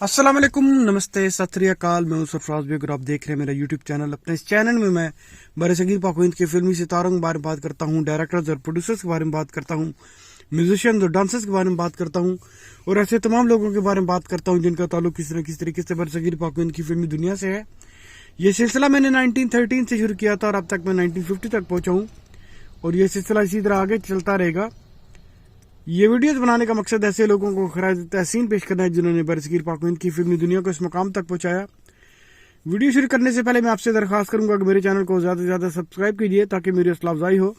अस्सलाम वालेकुम, नमस्ते, सत श्री अकाल। मैं हूं सरफराज बेग और आप देख रहे हैं मेरा यूट्यूब चैनल। अपने इस चैनल में मैं बरसगीर पाक हिंद के फिल्मी सितारों के बारे में बात करता हूं, डायरेक्टर्स और प्रोड्यूसर्स के बारे में बात करता हूं, म्यूजिशियन और डांसर्स के बारे में बात करता हूं और ऐसे तमाम लोगों के बारे में बात करता हूं जिनका ताल्लुक किसी न किसी तरीके से बरसगीर पाक हिंद की फिल्मी दुनिया से है। ये सिलसिला मैंने 1913 से शुरू किया था और अब तक मैं 1950 तक पहुंचा हूं और ये सिलसिला इसी तरह आगे चलता रहेगा। ये वीडियोस बनाने का मकसद ऐसे लोगों को खराज तहसीन पेश करना है जिन्होंने बरसगीर पाक हिंद की फिल्मी दुनिया को इस मुकाम तक पहुंचाया। वीडियो शुरू करने से पहले मैं आपसे दरख्वास्त करूंगा कि मेरे चैनल को ज्यादा से ज्यादा सब्सक्राइब कीजिए ताकि मेरी हौसला अफजाई हो।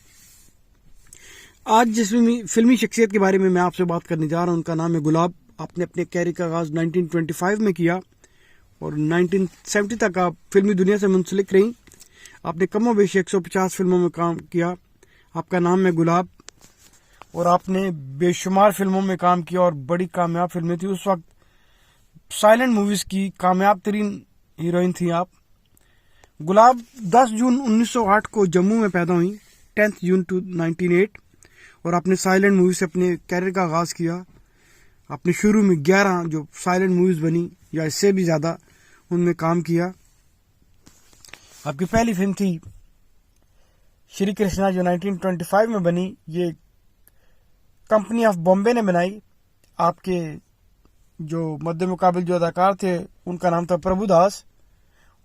आज जिस फिल्मी शख्सियत के बारे में मैं आपसे बात करने जा रहा हूं उनका नाम है गुलाब। आपने अपने कैरियर का आगाज 1925 में किया और 1970 तक आप फिल्मी दुनिया से मुंसलिक रही। आपने कमो बेशी 150 फिल्मों में काम किया। आपका नाम है गुलाब और आपने बेशुमार फिल्मों में काम किया और बड़ी कामयाब फिल्में थी। उस वक्त साइलेंट मूवीज की कामयाब तरीन हीरोइन थी आप। गुलाब 10 जून 1908 को जम्मू में पैदा हुई, 10 जून 1908, और आपने साइलेंट मूवी से अपने कैरियर का आगाज किया। आपने शुरू में 11 जो साइलेंट मूवीज बनी या इससे भी ज्यादा उनमें काम किया। आपकी पहली फिल्म थी श्री कृष्णा जो 1925 में बनी। ये कंपनी ऑफ बॉम्बे ने बनाई। आपके जो मद्दे मुकाबिल जो अदाकार थे उनका नाम था प्रभुदास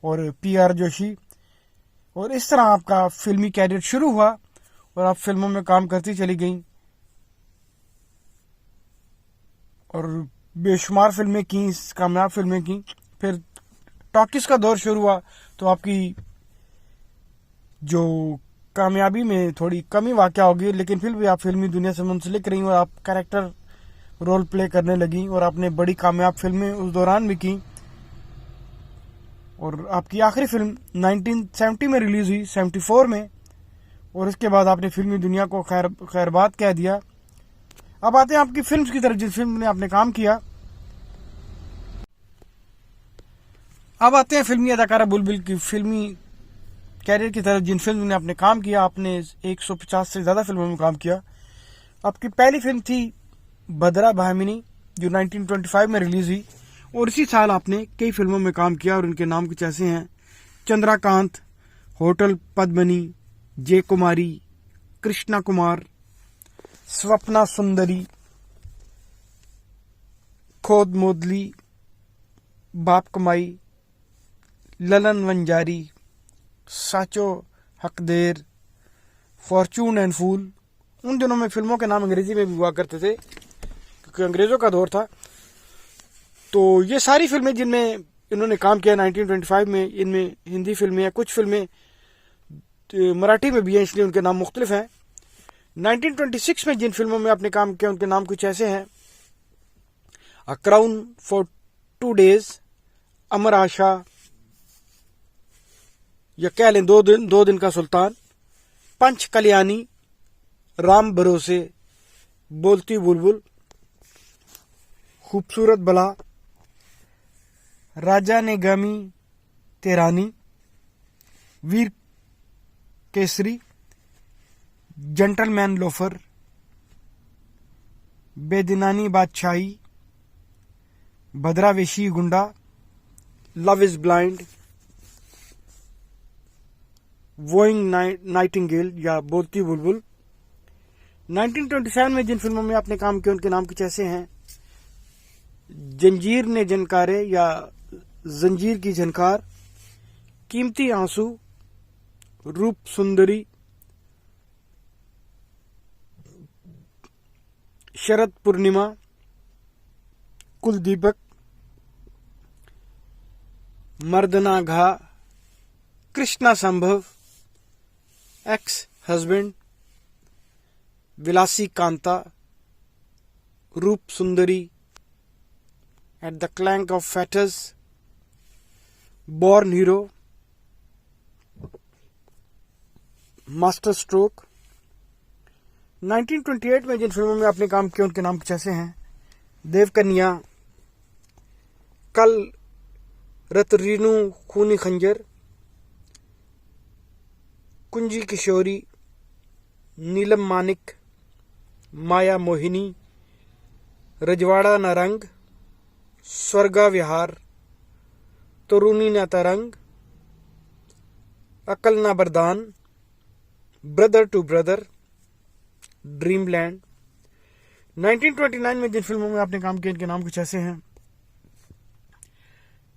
और पीआर जोशी। और इस तरह आपका फिल्मी कैरियर शुरू हुआ और आप फिल्मों में काम करती चली गईं और बेशुमार फिल्में की, कामयाब फिल्में की। फिर टॉकीज का दौर शुरू हुआ तो आपकी जो कामयाबी में थोड़ी कमी वाक़या होगी, लेकिन फिर भी आप फिल्मी दुनिया से मुंसलिक रही और आप कैरेक्टर रोल प्ले करने लगी और आपने बड़ी कामयाब फिल्में उस दौरान भी की। और आपकी आखिरी फिल्म 1970 में रिलीज हुई, 74 में, और इसके बाद आपने फिल्मी दुनिया को खैरबाद कह दिया। अब आते हैं आपकी फिल्म की तरफ, जिस फिल्म में आपने काम किया। अब आते हैं फिल्मी अदाकारा बुलबुल की फिल्मी कैरियर की तरफ, जिन फिल्म में आपने काम किया। आपने 150 से ज्यादा फिल्मों में काम किया। आपकी पहली फिल्म थी बदरा भामिनी जो 1925 में रिलीज हुई और इसी साल आपने कई फिल्मों में काम किया और उनके नाम कुछ ऐसे हैं: चंद्रकांत, होटल पद्मनी, जय कुमारी, कृष्णा कुमार, स्वप्ना सुंदरी, खोद मोदली, बाप कमाई, ललन वंजारी, साचो हकदेर, फॉर्चून एंड फूल। उन दिनों में फिल्मों के नाम अंग्रेजी में भी हुआ करते थे क्योंकि अंग्रेजों का दौर था। तो ये सारी फिल्में जिनमें इन्होंने काम किया 1925 में, इनमें हिंदी फिल्में हैं, कुछ फिल्में मराठी में भी हैं, इसलिए उनके नाम मुख्तलिफ हैं। 1926 में जिन फिल्मों में आपने काम किया उनके नाम कुछ ऐसे हैं: अ क्राउन फॉर 2 डेज, अमर आशा, या कह लें दो दिन का सुल्तान, पंच कल्याणी, राम भरोसे, बोलती बुलबुल, खूबसूरत बला, राजा ने गामी तेरानी, वीर केसरी, जेंटलमैन लोफर, बेदिनानी बादशाही, भद्रावेशी गुंडा, love is blind, wooing Nightingale या बोलती बुलबुल। 1927 में जिन फिल्मों में आपने काम किया उनके नाम कुछ ऐसे हैं: जंजीर ने जनकारे या जंजीर की झनकार, कीमती आंसू, रूप सुंदरी, शरद पूर्णिमा, कुलदीपक, मर्दना घा, कृष्णा संभव, ex husband, विलासी Kanta, Roop Sundari, at the clank of fetters, born hero, master stroke. 1928 में जिन फिल्मों में आपने काम किया उनके नाम कुछ ऐसे हैं: देवकन्या, कल, रतरीनू खूनी खंजर, कुंजी किशोरी, नीलम मानिक, माया मोहिनी, रजवाड़ा नारंग, स्वर्गा विहार, तरुणी न तरंग, अकल ना बरदान, ब्रदर टू ब्रदर, ड्रीमलैंड। 1929 में जिन फिल्मों में आपने काम किया इनके नाम कुछ ऐसे हैं: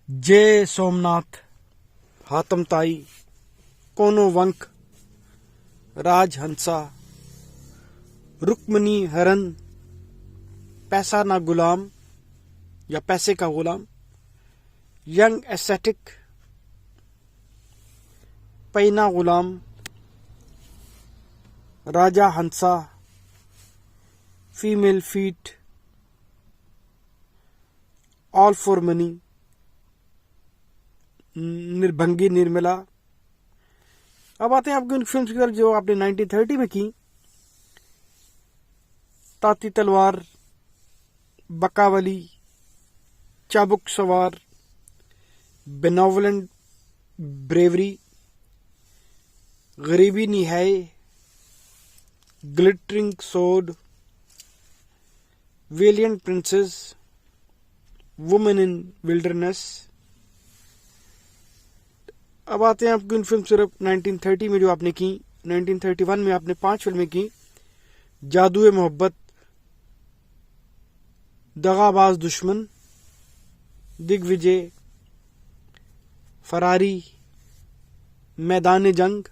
जय सोमनाथ, हातम ताई, कोनो वंक, राजहंसा, रुक्मणी हरन, पैसा ना गुलाम या पैसे का गुलाम, young aesthetic, Paina Gulam, Raja Hansa, female feet, all for money, Nirbhangi Nirmala. अब आते हैं आपकी उन फिल्म्स की तरफ जो आपने 1930 में की: ताती तलवार, बकावली, चाबुक सवार, बेनोवलेंट ब्रेवरी, गरीबी निहाय, ग्लिटरिंग सोड, valiant princess, women in wilderness. अब आते हैं आपकी उन फिल्म सिर्फ 1930 में जो आपने की। 1931 में आपने 5 फिल्में की: जादुए मोहब्बत, दगाबाज दुश्मन, दिग्विजय, फरारी, मैदान जंग।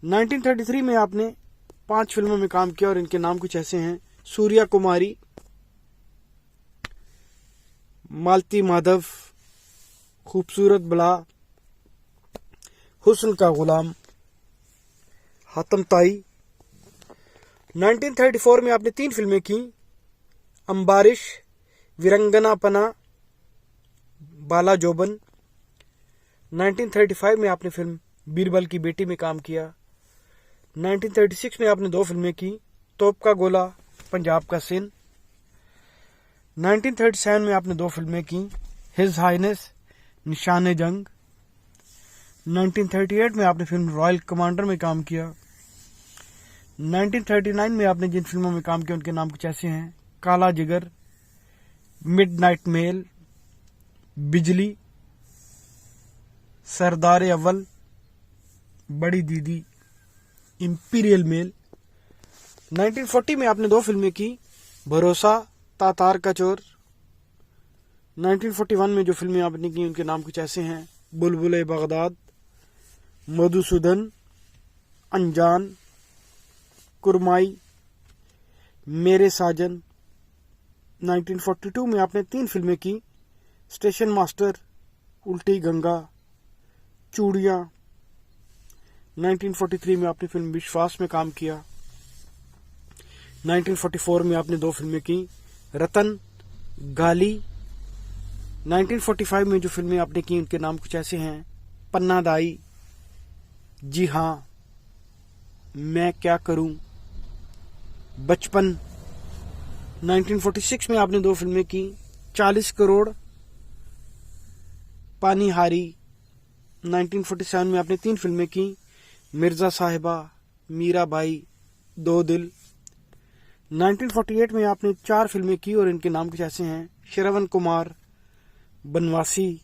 1933 में आपने 5 फिल्मों में काम किया और इनके नाम कुछ ऐसे हैं: सूर्या कुमारी, मालती माधव, खूबसूरत बला, हुस्न का गुलाम, हातम ताई। 1934 में आपने 3 फिल्में की: अंबारिश, विरंगना पना, बाला जोबन। 1935 में आपने फिल्म बीरबल की बेटी में काम किया। 1936 में आपने 2 फिल्में की: तोप का गोला, पंजाब का सिन। 1937 में आपने 2 फिल्में की: हिज हाइनेस, निशाने जंग। 1938 में आपने फिल्म रॉयल कमांडर में काम किया। 1939 में आपने जिन फिल्मों में काम किया उनके नाम कुछ ऐसे हैं: काला जिगर, मिडनाइट मेल, बिजली, सरदार अव्वल, बड़ी दीदी, इंपीरियल मेल। 1940 में आपने 2 फिल्में की: भरोसा, तातार का चोर। 1941 में जो फिल्में आपने की उनके नाम कुछ ऐसे हैं: बुलबुल बगदाद, मधुसूदन, अनजान, कुरमाई, मेरे साजन। 1942 में आपने 3 फिल्में की: स्टेशन मास्टर, उल्टी गंगा, चूड़ियाँ। 1943 में आपने फिल्म विश्वास में काम किया। 1944 में आपने 2 फिल्में की: रतन, गाली। 1945 में जो फिल्में आपने की उनके नाम कुछ ऐसे हैं: पन्नादाई, जी हाँ, मैं क्या करूं, बचपन। 1946 में आपने 2 फिल्में की: 40 करोड़, पानीहारी। 1947 में आपने 3 फिल्में की: मिर्जा साहिबा, मीराबाई, दो दिल। 1948 में आपने 4 फिल्में की और इनके नाम कुछ ऐसे हैं: श्रवण कुमार, बनवासी,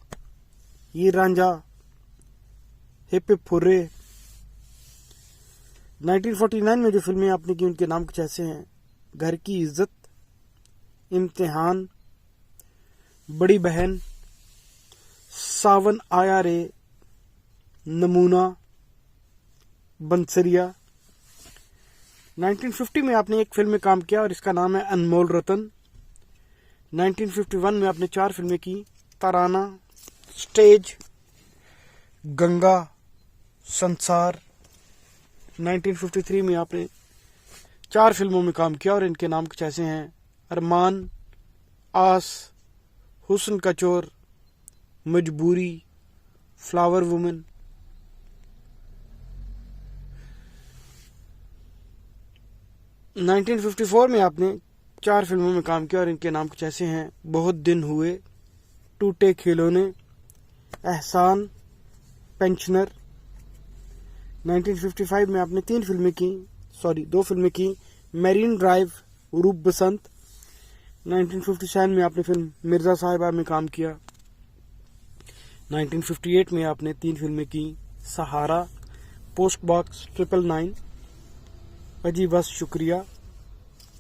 ये रांझा, हिप हिप हुर्रे। 1949 में जो फिल्में आपने की उनके नाम कुछ ऐसे हैं: घर की इज्जत, इम्तिहान, बड़ी बहन, सावन आया रे, नमूना, बंसरिया। 1950 में आपने एक फिल्म में काम किया और इसका नाम है अनमोल रतन। 1951 में आपने 4 फिल्में की: तराना, स्टेज, गंगा, संसार। 1953 में आपने 4 फिल्मों में काम किया और इनके नाम कुछ ऐसे हैं: अरमान, आस, हुस्न का चोर, मजबूरी, फ्लावर वुमन। 1954 में आपने 4 फिल्मों में काम किया और इनके नाम कुछ ऐसे हैं: बहुत दिन हुए, टूटे खिलौने, एहसान, पेंशनर। 1955 में आपने 2 फिल्में की: मैरीन ड्राइव, रूप बसंत। 1957 में आपने फिल्म मिर्जा साहिबा में काम किया। 1958 में आपने 3 फिल्में की, सहारा, पोस्ट बॉक्स 999, अजी बस शुक्रिया,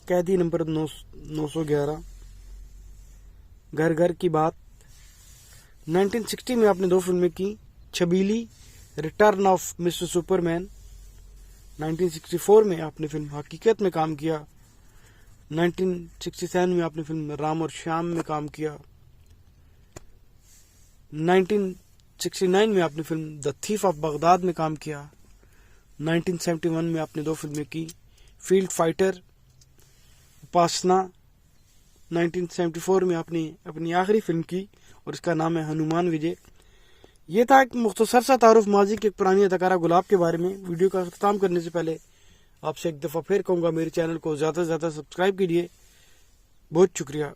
कैदी नंबर 911, घर घर की बात। 1960 में आपने 2 फिल्में की, छबीली, रिटर्न ऑफ मिस्टर सुपरमैन। 1964 में आपने फिल्म हकीकत में काम किया। 1967 में आपने फिल्म राम और श्याम में काम किया। 1969 में आपने film the thief of Baghdad में काम किया। 1971 में आपने 2 फिल्में की, फील्ड फाइटर, उपासना। 1974 में आपने अपनी आखिरी फिल्म की और इसका नाम है हनुमान विजय। ये था एक मुख्तसर सा तारुफ माजी की एक पुरानी अदाकारा गुलाब के बारे में। वीडियो का अख्ताम करने से पहले आपसे एक दफ़ा फिर कहूँगा, मेरे चैनल को ज़्यादा से ज़्यादा सब्सक्राइब कीजिए। बहुत शुक्रिया।